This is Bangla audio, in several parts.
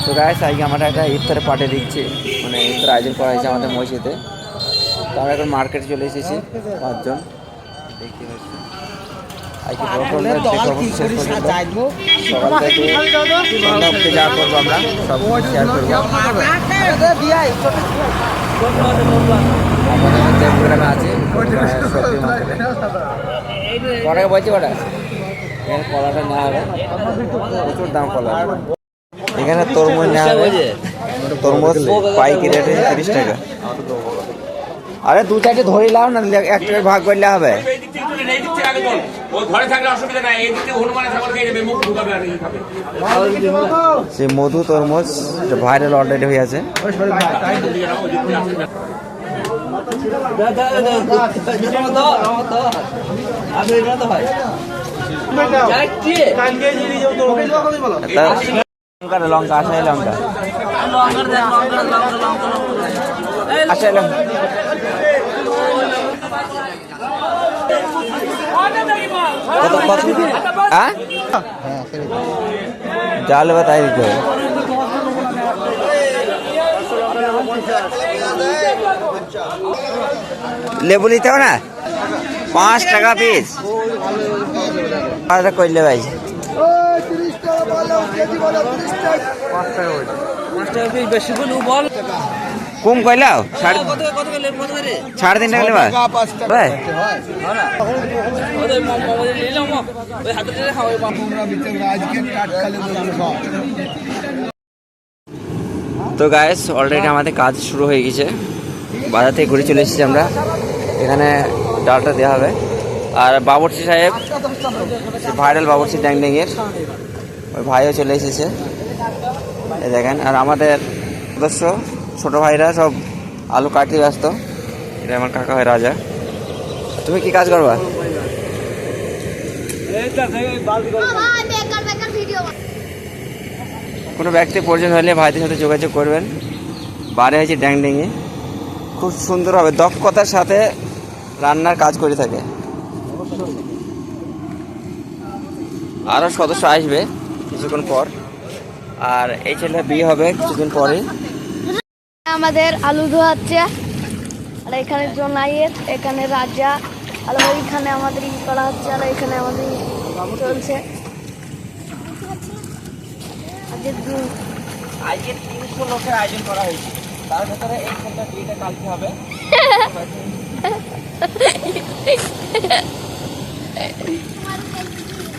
তো গাইস আজকে আমরা একটা ইফতারে পার্টি দিচ্ছি, মানে ইফতার আয়োজন করা হয়েছে আমাদের মসজিদে। তো আমরা এখন মার্কেটে চলে এসেছি 5 জন। দেখতে পাচ্ছি আজকে শেষ পর্যন্ত সকাল থেকে সন্ধ্যা অবধি যা করবো আমরা সব শেয়ার করবো। আমাদের প্রোগ্রামে আছে সত্যি মার্কেটে কটাকে বলছি কটা এখানে কলাটা নেওয়া হবে, প্রচুর দাম কলা। এখানে তরমুজ নেওয়া হবে, তরমুজ পাইকারি রেটে 30 টাকা। আরে 2-4টে ধরে লাও না, একটা ভাগ করলে হবে। সে মধু তরমুজ ভাইরাল অলরেডি হয়ে আছে। লঙ্কা আসাই লঙ্কা আসাই লঙ্কা জাল বাতাই দিতে হবে। লেবু নিতে হবে না, 5 টাকা পিস করলে ভাই। কম কইলাও 3.5 টাকা নেবা ভাই। তো গাইস অলরেডি আমাদের কাজ শুরু হয়ে গেছে, বাজার থেকে ঘুরে চলে এসেছি আমরা। এখানে ডালটা দেওয়া হবে। আর বাবরচি সাহেব, ভাইরাল বাবরচি ড্যাংড্যাংয়ের ওই ভাইও চলে এসেছে, এই দেখেন। আর আমাদের সদস্য ছোট ভাইরা সব আলু কাটতে ব্যস্ত। এটা আমার কাকা হয় রাজা। তুমি কি কাজ করবা? কোনো ব্যক্তি প্রয়োজন হলে ভাইদের সাথে যোগাযোগ করবেন। বারে হয়েছে ড্যাংড্যাংয়ে, খুব সুন্দরভাবে দক্ষতার সাথে রান্নার কাজ করে থাকে। আরও সদস্য আসবে কিছুক্ষণ পর, আর এই ছেলে বিয়ে হবে কিছুদিন পরে। আমাদের আলু ধোয়াচ্ছে, আর এখানে জোনাইয়ের, এখানে রাজা, আর ওইখানে আমাদের ই করা হচ্ছে, আর এখানে আমাদের চলছে। আজকে 300 লোকের আয়োজন করা হয়েছে, তার ভেতরে এই কোনটা বিয়েটা কালকে হবে।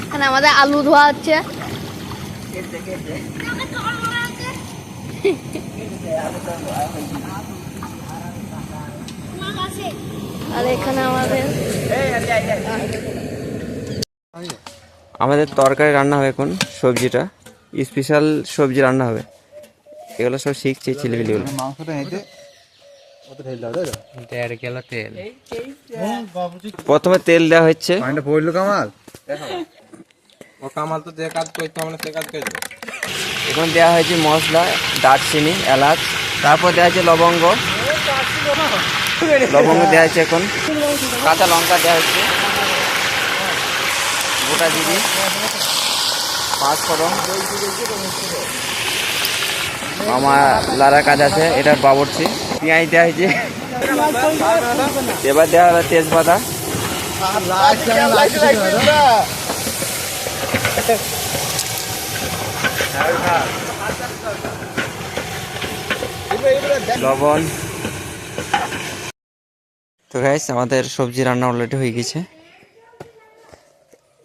এখানে আমাদের আলু ধোয়া হচ্ছে। আর এখানে আমাদের তরকারি রান্না হবে এখন, সবজিটা স্পেশাল সবজি রান্না হবে। এগুলো সব শিখছে ছেলেপিলেগুলো। প্রথমে তেল দেওয়া হচ্ছে, এখন দেওয়া হয়েছে মশলা, দারচিনি, এলাচ, তারপর দেওয়া হচ্ছে লবঙ্গ, দেওয়া হচ্ছে এখন কাঁচা লঙ্কা দেওয়া হচ্ছে, গোটা জিরে, 5 ফোড়ন, মামা লাড়ার কাজ আছে, এটা বাবরচি, পেঁয়াজ দেওয়া হয়েছে। এবার দেওয়া হবে তেজপাতা, লবণ। তো গাইস আমাদের সবজি রান্না অলরেডি হয়ে গেছে,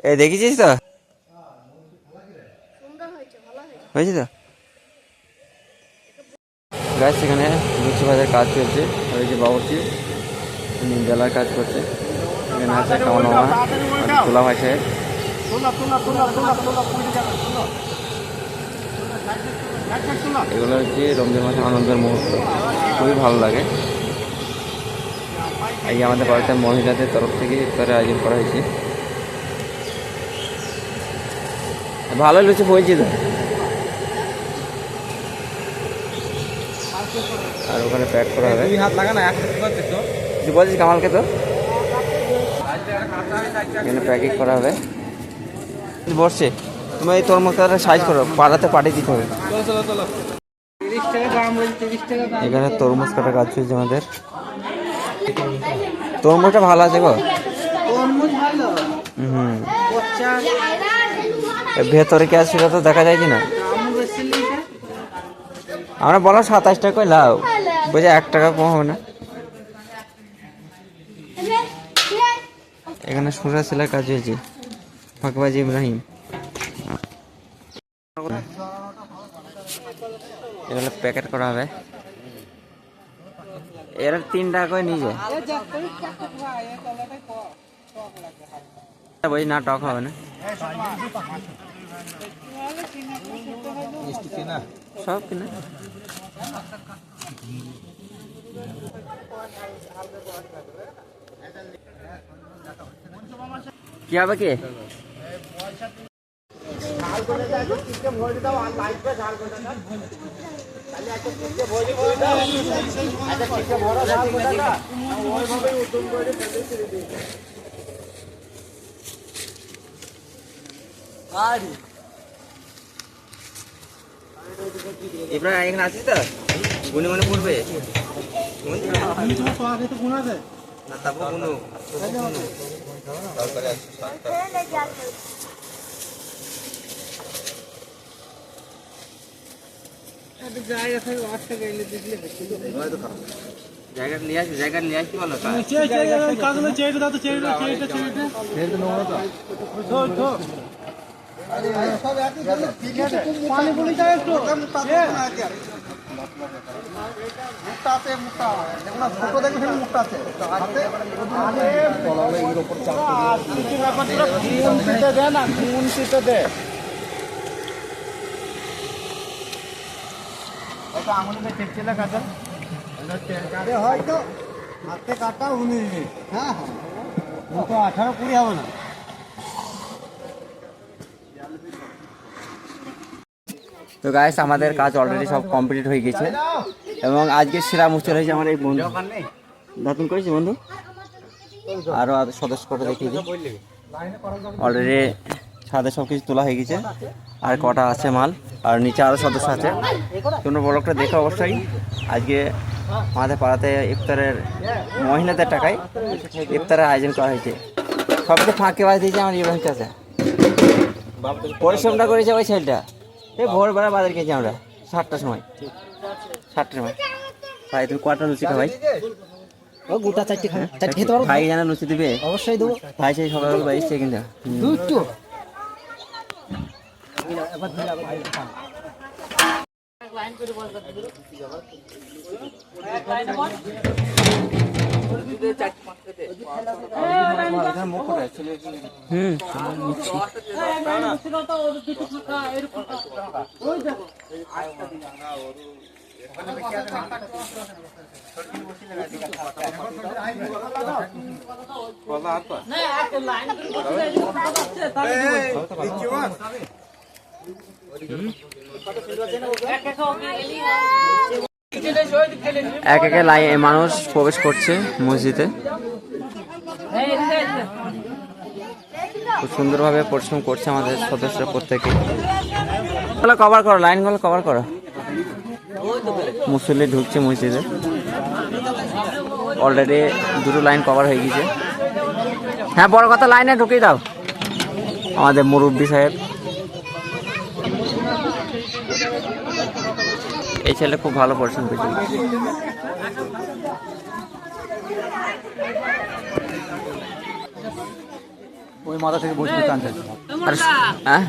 এই দেখেছিস তো, হয়েছে তো গাইস। এখানে লুচি ভাজার কাজ চলছে, ওই যে বাবরচি বেলার কাজ করছে। এখানে আছে কামাল মামা, তোলা ভাই সাহেব। এগুলো হচ্ছে রমজান মাসে আনন্দের মুহূর্ত, খুবই ভালো লাগে। এই আমাদের বাড়িতে মহিলাদের তরফ থেকে ইফতারের আয়োজন করা হয়েছে। ভালো লুচি হয়েছে তো। আর ওখানে প্যাক করা হবে। বলছিস কামালকে, তো এখানে প্যাকিং করা হবে। বসছে তুমি এই তরমুজটা সাইজ করো, পাড়াতে পাঠিয়ে দিতে হবে। এখানে তরমুজ কাটা কাজ চলছে আমাদের। তরমুজটা ভালো আছে গো। হুম, ভেতরে কি আছে সেটা তো দেখা যায় কি না। আমরা বললাম 27 টাকা করে লাও, বুঝে 1 টাকা কম হবে না। এখানে শসা সেলার কাজ হয়েছে, ফাঁকবাজি ইব্রাহিম। এগুলো প্যাকেট করা হবে, এরা 3 টাকা করে নিয়ে যায়। বই না টক হবে না, সব কিনা। কি হবে কি এবার এখানে আছিস তো গুনে গুনে পড়বে না, তারপর কোনো জায়গা নিয়ে আসি, জায়গা নিয়ে আসি বলো হয়তো হাতে কাটা 19 দিন। হ্যাঁ হ্যাঁ, 18-20 হবে না। তো গাইস আমাদের কাজ অলরেডি সব কমপ্লিট হয়ে গেছে এবং আজকে সেরা মুচল হয়েছে আমার এই বন্ধু। নতুন করেছি বন্ধু, আরও সদস্য করে দেখিয়ে দিই। অলরেডি ছাদে সব কিছু তোলা হয়ে গেছে, আর কটা আছে মাল, আর নিচে আরও সদস্য আছে। তোমরা ব্লগটা দেখো অবশ্যই। আজকে আমাদের পাড়াতে ইফতারের মহিলাদের টাকায় ইফতারের আয়োজন করা হয়েছে। সব কিছু ফাঁকে বাজ দিয়েছে আমার ইব্রাহিম চাচা, পরিশ্রমটা করেছে ওই ছেলেটা। এই ভোরবেলা বাজার গেছি আমরা 7টার সময়। ভাই তুমি কটা লুচি খাও ভাই? ও গোটা 4টে খেতে পারো? ভাই জানা লুচি দিবে? অবশ্যই দেবো ভাই সেই সকালবেলা বাইশে কিন্তু দুটো। এক একে লাইন মানুষ প্রবেশ করছে মসজিদে। খুব সুন্দরভাবে পরিশ্রম করছে আমাদের সদস্যরা প্রত্যেকে। কভার করো, লাইনগুলো কভার করো। মুসল্লি ঢুকছে মসজিদে, অলরেডি 2টো লাইন কভার হয়ে গেছে। হ্যাঁ, বড় কথা লাইনে ঢুকিয়ে দাও আমাদের মুরব্বী সাহেব। এই ছেলে খুব ভালো পরিশ্রম করছে। ওই মাথা থেকে বসে টানছে। হ্যাঁ